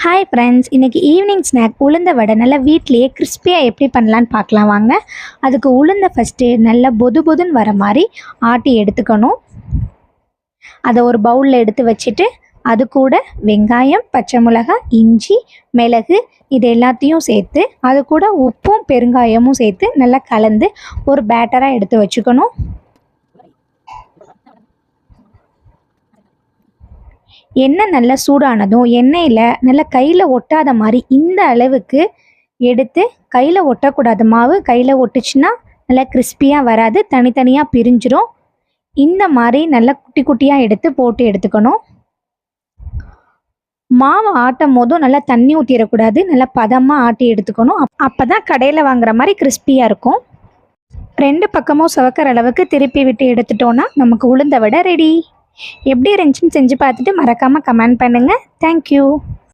Hi friends, இன்றைக்கி evening snack உளுந்த வடை நல்லா வீட்லேயே கிறிஸ்பியாக எப்படி பண்ணலான்னு பார்க்கலாம் வாங்க. அதுக்கு உளுந்த ஃபஸ்ட்டு நல்லா பொது பொதுன்னு வர மாதிரி ஆட்டி எடுத்துக்கணும். அதை ஒரு பவுலில் எடுத்து வச்சுட்டு அது கூட வெங்காயம், பச்சை மிளகாய், இஞ்சி, மிளகு இது எல்லாத்தையும் சேர்த்து அது கூட உப்பும் பெருங்காயமும் சேர்த்து நல்லா கலந்து ஒரு பேட்டராக எடுத்து வச்சுக்கணும். எண்ணெய் நல்லா சூடானதும் எண்ணெயில் நல்லா கையில் ஒட்டாத மாதிரி இந்த அளவுக்கு எடுத்து, கையில் ஒட்டக்கூடாது, மாவு கையில் ஒட்டுச்சுன்னா நல்லா கிறிஸ்பியாக வராது, தனித்தனியாக பிரிஞ்சிரும். இந்த மாதிரி நல்லா குட்டி குட்டியாக எடுத்து போட்டு எடுத்துக்கணும். மாவு ஆட்டும் போதும் நல்லா தண்ணி ஊற்றிடக்கூடாது, நல்லா பதமாக ஆட்டி எடுத்துக்கணும். அப்போ தான் கடையில் வாங்குற மாதிரி கிறிஸ்பியாக இருக்கும். ரெண்டு பக்கமும் சவக்கிற அளவுக்கு திருப்பி விட்டு எடுத்துட்டோன்னா நமக்கு உளுந்த வடை ரெடி. எப்படி இருந்துச்சுன்னு செஞ்சு பார்த்துட்டு மறக்காமல் கமெண்ட் பண்ணுங்கள். தேங்க்யூ.